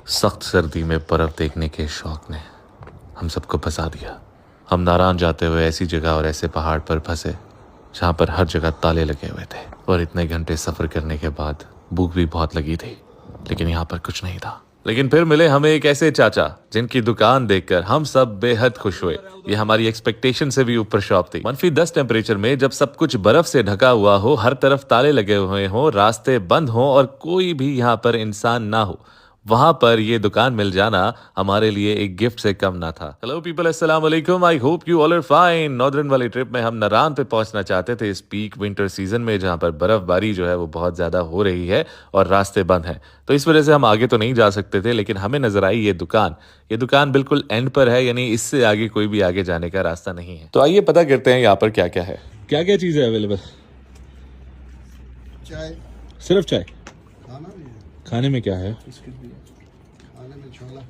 सख्त सर्दी में बर्फ देखने के शौक ने हम सबको फंसा दिया। हम नारायण जाते हुए ऐसी जगह और ऐसे पहाड़ पर फंसे जहाँ पर हर जगह ताले लगे हुए थे और इतने घंटे सफर करने के बाद भूख भी बहुत लगी थी, लेकिन यहाँ पर कुछ नहीं था। लेकिन फिर मिले हमें एक ऐसे चाचा जिनकी दुकान देखकर हम सब बेहद खुश हुए। ये हमारी एक्सपेक्टेशन से भी ऊपर शॉप थी। -10 टेम्परेचर में जब सब कुछ बर्फ से ढका हुआ हो, हर तरफ ताले लगे हुए हो, रास्ते बंद हो और कोई भी यहाँ पर इंसान ना हो, वहां पर ये दुकान मिल जाना हमारे लिए एक गिफ्ट से कम ना था। हेलो पीपल, अस्सलाम वालेकुम। I hope you all are fine. Northern वाली ट्रिप में हम नारायण पे पहुंचना चाहते थे इस पीक विंटर सीजन में, जहां पर बर्फबारी जो है वो बहुत ज्यादा हो रही है और रास्ते बंद हैं। तो इस वजह से हम आगे तो नहीं जा सकते थे, लेकिन हमें नजर आई ये दुकान बिल्कुल एंड पर है, यानी इससे आगे कोई भी आगे जाने का रास्ता नहीं है। तो आइए पता करते हैं यहाँ पर क्या क्या है, क्या क्या चीजें अवेलेबल। चाय, सिर्फ चाय? खाना भी है, खाने में क्या है? बिस्किट भी है, खाने में छोला।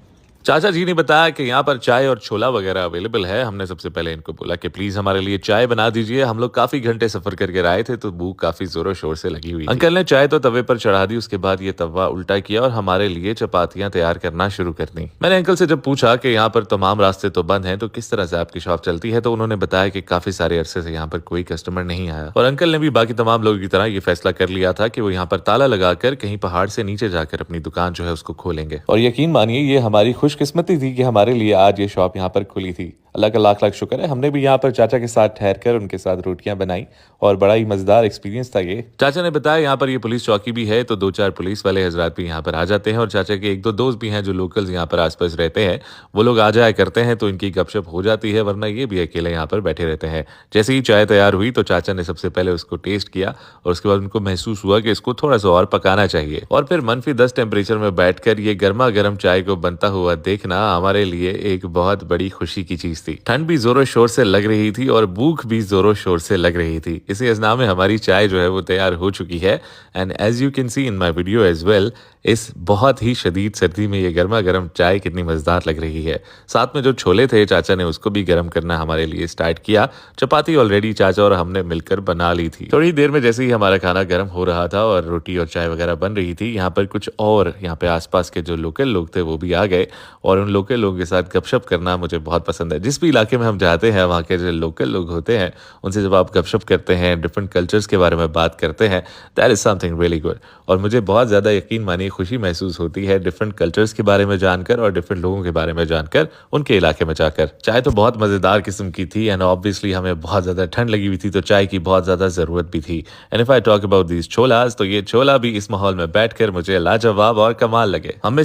चाचा जी ने बताया कि यहाँ पर चाय और छोला वगैरह अवेलेबल है। हमने सबसे पहले इनको बोला कि प्लीज हमारे लिए चाय बना दीजिए। हम लोग काफी घंटे सफर करके आए थे तो भूख काफी जोरों शोर से लगी हुई। अंकल ने चाय तो तवे पर चढ़ा दी, उसके बाद ये तवा उल्टा किया और हमारे लिए चपातियां तैयार करना शुरू कर दी। मैंने अंकल से जब पूछा कि यहाँ पर तमाम रास्ते तो बंद हैं, तो किस तरह से आपकी शॉप चलती है, तो उन्होंने बताया कि काफी सारे अरसे से यहाँ पर कोई कस्टमर नहीं आया और अंकल ने भी बाकी तमाम लोगों की तरह ये फैसला कर लिया था कि वो यहाँ पर ताला लगाकर कहीं पहाड़ से नीचे जाकर अपनी दुकान जो है उसको खोलेंगे। और यकीन मानिए ये हमारी खुशकिस्मती थी कि हमारे लिए आज ये शॉप यहाँ पर खुली थी। अल्लाह का लाख लाख शुक्र है। हमने भी यहाँ पर चाचा के साथ ठहरकर उनके साथ रोटियां बनाई और बड़ा ही मजेदार एक्सपीरियंस था ये। चाचा ने बताया यहाँ पर ये पुलिस चौकी भी है, तो 2-4 पुलिस वाले हजरात भी यहाँ पर आ जाते हैं और चाचा के 1-2 दोस्त भी हैं जो लोकल्स यहाँ पर आसपास रहते हैं, वो लोग आ जाया करते हैं, तो इनकी गपशप हो जाती है, वरना ये भी अकेले यहाँ पर बैठे रहते हैं। जैसे ही चाय तैयार हुई तो चाचा ने सबसे पहले उसको टेस्ट किया और उसके बाद उनको महसूस हुआ कि इसको थोड़ा सा और पकाना चाहिए। और फिर -10 टेम्परेचर में बैठकर ये गर्मा गर्म चाय को बनता हुआ देखना हमारे लिए एक बहुत बड़ी खुशी की चीज थी। ठंड भी जोरों शोर से लग रही थी और भूख भी जोरों शोर से लग रही थी। इसी अज़्ना में हमारी चाय जो है वो तैयार हो चुकी है। And as you can see in my video as well, इस बहुत ही शदीद सर्दी में ये गर्मा गर्म चाय कितनी मजेदार लग रही है। साथ में जो छोले थे चाचा ने उसको भी गर्म करना हमारे लिए स्टार्ट किया। चपाती ऑलरेडी चाचा और हमने मिलकर बना ली थी। थोड़ी देर में जैसे ही हमारा खाना गर्म हो रहा था और रोटी और चाय वगैरह बन रही थी, यहाँ पर कुछ और यहाँ पे आसपास के जो लोकल लोग थे वो भी आ गए और उन लोकल लोगों के साथ गपशप करना मुझे बहुत पसंद है। जिस भी इलाके में हम जाते हैं वहाँ के जो लोकल लोग होते हैं उनसे जब आप गपशप करते हैं, डिफरेंट कल्चर्स के बारे में बात करते हैं, that is something really good. और मुझे बहुत ज़्यादा यकीन मानिए खुशी महसूस होती है डिफरेंट कल्चर्स के बारे में जानकर और डिफरेंट लोगों के बारे में जानकर उनके इलाके में जाकर। चाय तो बहुत मज़ेदार किस्म की थी एंड ऑब्वियसली हमें बहुत ज़्यादा ठंड लगी हुई थी, तो चाय की बहुत ज़्यादा ज़रूरत भी थी। And if I talk about these छोलाज, तो ये छोला भी इस माहौल में बैठकर मुझे लाजवाब और कमाल लगे। हमें